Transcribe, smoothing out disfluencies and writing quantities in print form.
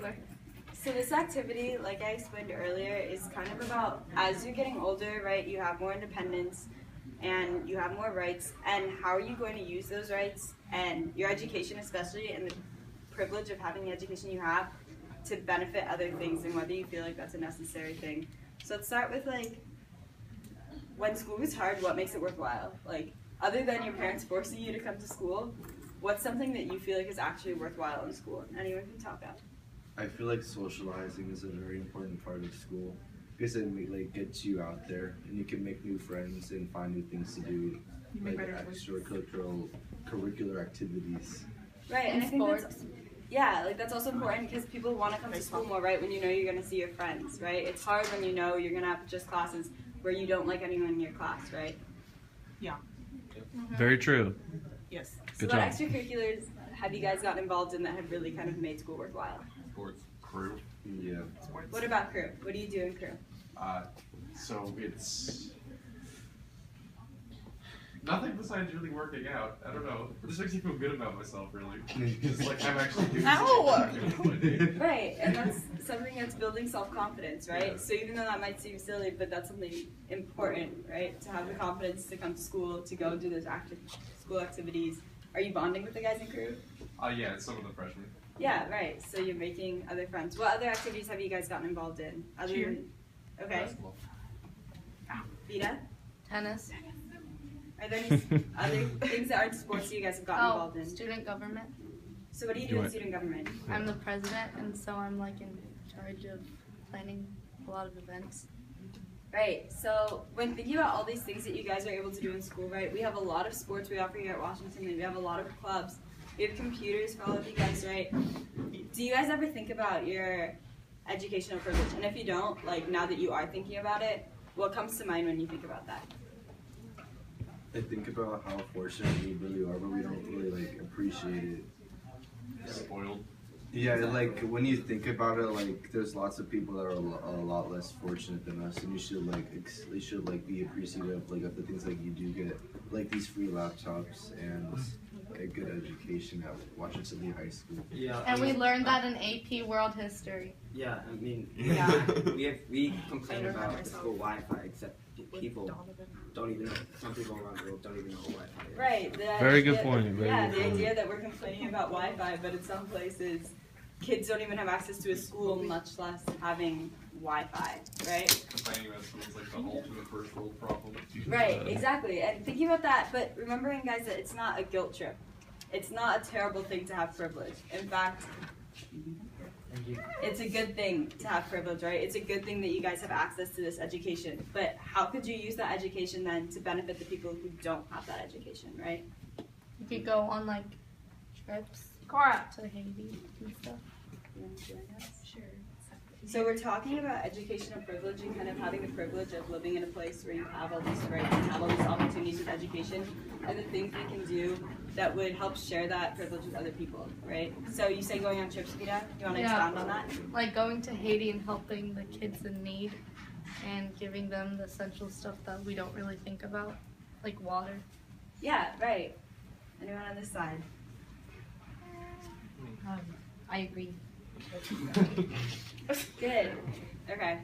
Remember. So this activity, like I explained earlier, is kind of about as you're getting older, right, you have more independence and you have more rights, and how are you going to use those rights and your education especially and the privilege of having the education you have to benefit other things and whether you feel like that's a necessary thing. So let's start with like, when school is hard, what makes it worthwhile? Like, other than your parents forcing you to come to school, what's something that you feel like is actually worthwhile in school? Anyone can talk out. I feel like socializing is a very important part of school because it gets you out there and you can make new friends and find new things to do, like curricular activities. Right, and I think sports. that's also important because people want to come to school more, right, when you know you're going to see your friends, right? It's hard when you know you're going to have just classes where you don't like anyone in your class, right? Yeah. Very true. Yes. Good So what job. extracurriculars have you guys gotten involved in that have really kind of made school worthwhile? Sports. Crew. Yeah. What about crew? What do you do in crew? So it's nothing besides really working out. I don't know. It just makes me feel good about myself, really. It's like I'm actually doing something. Right, and that's something that's building self-confidence, right? Yeah. So even though that might seem silly, but that's something important, right? To have the confidence to come to school, to go do those active school activities. Are you bonding with the guys in crew? Yeah, it's some of the freshmen. Yeah, right. So you're making other friends. What other activities have you guys gotten involved in? Okay. Basketball. Vita? Tennis. Are there any other things that aren't sports that you guys have gotten involved in? Student government. So what do you do in student government? I'm the president, and so I'm like in charge of planning a lot of events. Right, so when thinking about all these things that you guys are able to do in school, right, we have a lot of sports we offer here at Washington, and we have a lot of clubs. We have computers for all of you guys, right? Do you guys ever think about your educational privilege? And if you don't, like now that you are thinking about it, what comes to mind when you think about that? I think about how fortunate we really are, but we don't really appreciate it. Spoiled. Yeah, like when you think about it, like there's lots of people that are a lot less fortunate than us, and you should be appreciative of the things you do get, like these free laptops and a good education at Washington Lee High School. Yeah. And we learned that in AP World History. Yeah, I mean, Yeah. we complain about the school Wi-Fi, except people don't even know. Some people around the world don't even know what Wi-Fi is. Right. Very good point. The idea that we're complaining about Wi-Fi, but in some places, kids don't even have access to a school, much less having Wi-Fi, right? Complaining about something like the ultimate first world problem. Right, exactly. And thinking about that, but remembering, guys, that it's not a guilt trip. It's not a terrible thing to have privilege. In fact, it's a good thing to have privilege, right? It's a good thing that you guys have access to this education. But how could you use that education then to benefit the people who don't have that education, right? You could go on like trips to Haiti and stuff. You want to join us? Sure. So we're talking about educational privilege and kind of having the privilege of living in a place where you have all these rights and have all these opportunities with education and the things we can do that would help share that privilege with other people, right? So you say going on trips, Vita? You want to expound on that? Like going to Haiti and helping the kids in need and giving them the essential stuff that we don't really think about, like water. Yeah, right. Anyone on this side? I agree. Good. Okay.